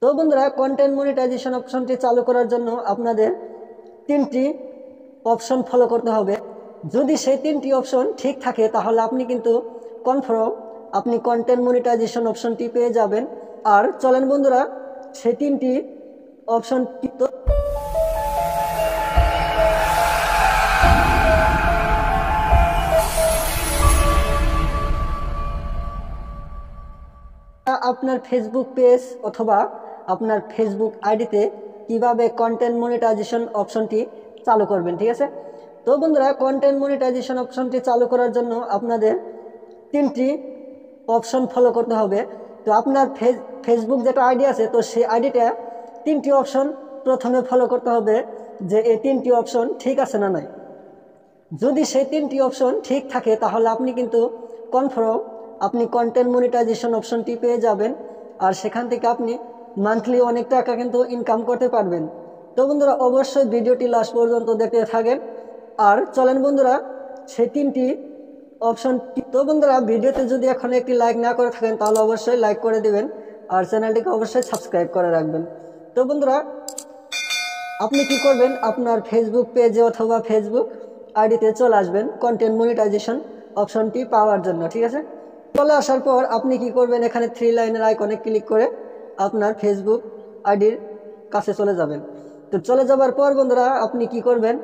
তো বন্ধুরা content monetization অপশনটি চালু করার জন্য আপনাদের তিনটি অপশন ফলো করতে হবে। যদি সেই তিনটি অপশন ঠিক থাকে তাহলে আপনি কিন্তু কনফার্ম আপনি কন্টেন্ট মনিটাইজেশন অপশনটি পেয়ে যাবেন। আর চলেন বন্ধুরা সেই তিনটি অপশন আপনার ফেসবুক পেজ অথবা আপনার ফেসবুক আইডিতে কিভাবে কন্টেন্ট মনিটাইজেশন অপশনটি চালু করবেন, ঠিক আছে। তো বন্ধুরা কন্টেন্ট মনিটাইজেশন অপশনটি চালু করার জন্য আপনাদের তিনটি অপশন ফলো করতে হবে। তো আপনার ফেসবুক যেটা আইডি আছে তো সেই আইডিটা তিনটি অপশন প্রথমে ফলো করতে হবে যে এই তিনটি অপশন ঠিক আছে না নাই। যদি সেই তিনটি অপশন ঠিক থাকে তাহলে আপনি কিন্তু কনফার্ম আপনি কন্টেন্ট মনিটাইজেশন অপশনটি পেয়ে যাবেন। আর সেখান থেকে আপনি মান্থলি অনেক টাকা কিন্তু ইনকাম করতে পারবেন। তো বন্ধুরা অবশ্যই ভিডিওটি লাস্ট পর্যন্ত দেখতে থাকেন। আর চলেন বন্ধুরা সেই তিনটি অপশন। তো বন্ধুরা ভিডিওতে যদি এখন একটি লাইক না করে থাকেন তাহলে অবশ্যই লাইক করে দিবেন আর চ্যানেলটিকে অবশ্যই সাবস্ক্রাইব করে রাখবেন। তো বন্ধুরা আপনি কি করবেন, আপনার ফেসবুক পেজে অথবা ফেসবুক আইডিতে চলে আসবেন কন্টেন্ট মনিটাইজেশন অপশনটি পাওয়ার জন্য, ঠিক আছে। চলে আসার পর আপনি কি করবেন, এখানে 3 লাইনের আইকনে ক্লিক করে আপনার ফেসবুক আইডির কাছে চলে যাবেন। তো চলে যাবার পর বন্ধুরা আপনি কি করবেন,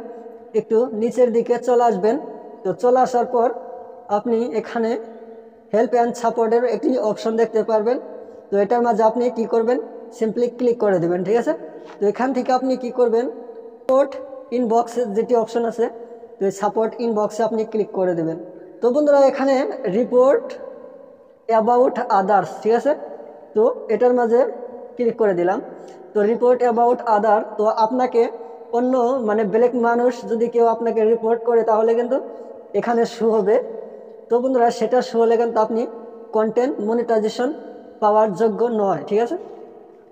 একটু নিচের দিকে চলে আসবেন। তো চলে আসার পর আপনি এখানে হেল্প অ্যান্ড সাপোর্টের একটি অপশন দেখতে পারবেন। তো এটার মাঝে আপনি কি করবেন, সিম্পলি ক্লিক করে দেবেন, ঠিক আছে। তো এখান থেকে আপনি কি করবেন, সাপোর্ট ইনবক্সে যেটি অপশন আছে তো এই সাপোর্ট ইনবক্সে আপনি ক্লিক করে দেবেন। তো বন্ধুরা এখানে রিপোর্ট অ্যাবাউট আদার্স, ঠিক আছে। তো এটার মাঝে ক্লিক করে দিলাম। তো রিপোর্ট অ্যাবাউট আদার, তো আপনাকে অন্য ব্ল্যাক মানুষ যদি কেউ আপনাকে রিপোর্ট করে তাহলে কিন্তু এখানে শো হবে। তো বন্ধুরা সেটা শো হলে কিন্তু আপনি কন্টেন্ট মনিটাইজেশন পাওয়ার যোগ্য নয়, ঠিক আছে।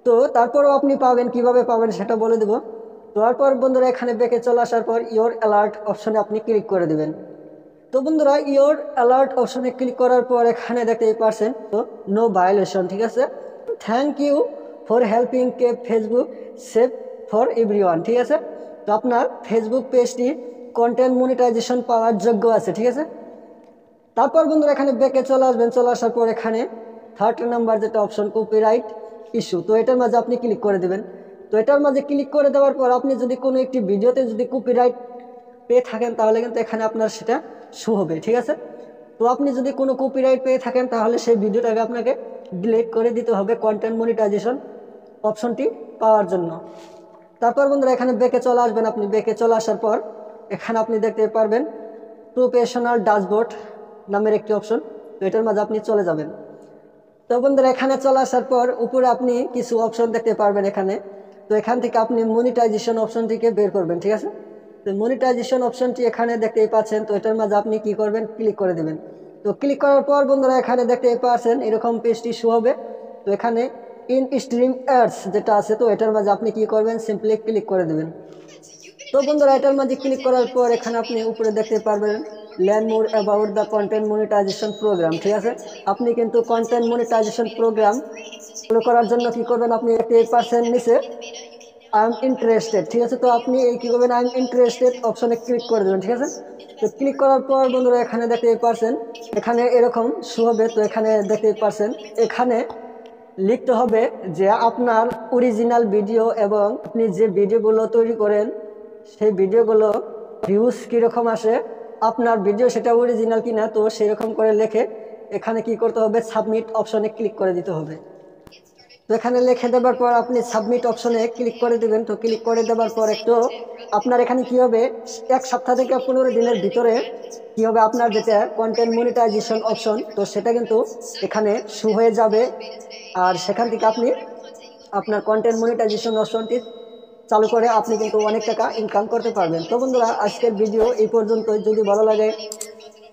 তো তারপরও আপনি পাবেন, কিভাবে পাবেন সেটা বলে দেব। তারপর বন্ধুরা এখানে ব্যাকে চলে আসার পর ইওর অ্যালার্ট অপশনে আপনি ক্লিক করে দেবেন। তো বন্ধুরা ইওর অ্যালার্ট অপশনে ক্লিক করার পর এখানে দেখতেই পারছেন তো নো ভায়োলেশন, ঠিক আছে। Thank you for helping keep Facebook safe for everyone, ঠিক আছে। তো আপনার ফেসবুক পেজটি কন্টেন্ট মনিটাইজেশন পাওয়ার যোগ্য আছে, ঠিক আছে। তারপর বন্ধুরা এখানে ব্যাকে চলে আসবেন। চলে আসার পর এখানে 3rd নাম্বার যেটা অপশন কপিরাইট ইস্যু, তো এটার মাঝে আপনি ক্লিক করে দেবেন। তো এটার মাঝে ক্লিক করে দেওয়ার পর আপনি যদি কোনো একটি ভিডিওতে যদি কপিরাইট পেয়ে থাকেন তাহলে কিন্তু এখানে আপনার সেটা শো হবে, ঠিক আছে। তো আপনি যদি কোনো কপিরাইট পেয়ে থাকেন তাহলে সেই ভিডিওটাকে আপনাকে ডিলিট করে দিতে হবে কন্টেন্ট মনিটাইজেশন অপশনটি পাওয়ার জন্য। তারপর বন্ধুরা এখানে ব্যাকে চলে আসবেন। আপনি ব্যাকে চলে আসার পর এখানে আপনি দেখতে পারবেন প্রফেশনাল ড্যাশবোর্ড নামের একটি অপশন, তো এটার মাঝে আপনি চলে যাবেন। তো বন্ধুরা এখানে চলে আসার পর উপরে আপনি কিছু অপশন দেখতে পারবেন এখানে। তো এখান থেকে আপনি মনিটাইজেশন অপশনটিকে বের করবেন, ঠিক আছে। তো মনিটাইজেশন অপশনটি এখানে দেখতেই পাচ্ছেন। তো এটার মাঝে আপনি কি করবেন, ক্লিক করে দেবেন। তো ক্লিক করার পর বন্ধুরা এখানে দেখতেই পাচ্ছেন এরকম পেজটি শো হবে। তো এখানে ইন স্ট্রিম অ্যাডস যেটা আছে তো এটার মাঝে আপনি কি করবেন, সিম্পলি ক্লিক করে দেবেন। তো বন্ধুরা এটার মাঝে ক্লিক করার পর এখানে আপনি উপরে দেখতে পারবেন learn more about the content monetization programme, ঠিক আছে। আপনি কিন্তু কন্টেন্ট মনিটাইজেশন প্রোগ্রাম শুরু করার জন্য কি করবেন, আপনি 8% নিচে আই এম ইন্টারেস্টেড, ঠিক আছে। তো আপনি এই কি করবেন, আই এম ইন্টারেস্টেড অপশনে ক্লিক করে দেবেন, ঠিক আছে। তো ক্লিক করার পর বন্ধুরা এখানে দেখতেই পারছেন এখানে এরকম শো হবে। তো এখানে দেখতেই পারছেন এখানে লিখতে হবে যে আপনার অরিজিনাল ভিডিও এবং আপনি যে ভিডিওগুলো তৈরি করেন সেই ভিডিওগুলো ভিউজ কীরকম আসে, আপনার ভিডিও সেটা অরিজিনাল কিনা, তো সেরকম করে লিখে এখানে কি করতে হবে, সাবমিট অপশনে ক্লিক করে দিতে হবে। তো এখানে লিখে দেওয়ার পর আপনি সাবমিট অপশনে ক্লিক করে দেবেন। তো ক্লিক করে দেওয়ার পর একটু আপনার এখানে কি হবে, 1 সপ্তাহ থেকে 15 দিনের ভিতরে কি হবে, আপনার যেটা কন্টেন্ট মনিটাইজেশন অপশন তো সেটা কিন্তু এখানে শো হয়ে যাবে। আর সেখান থেকে আপনি আপনার কন্টেন্ট মনিটাইজেশন অপশনটি চালু করে আপনি কিন্তু অনেক টাকা ইনকাম করতে পারবেন। তো বন্ধুরা আজকের ভিডিও এই পর্যন্তই। যদি ভালো লাগে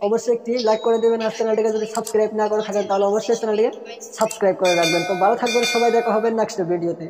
অবশ্যই একটি লাইক করে দেবেন। আর চ্যানেলটিকে যদি সাবস্ক্রাইব না করে থাকেন তাহলে অবশ্যই চ্যানেলটিকে সাবস্ক্রাইব করে রাখবেন। তো ভালো থাকবেন সবাই, দেখা হবে নেক্সট ভিডিওতে।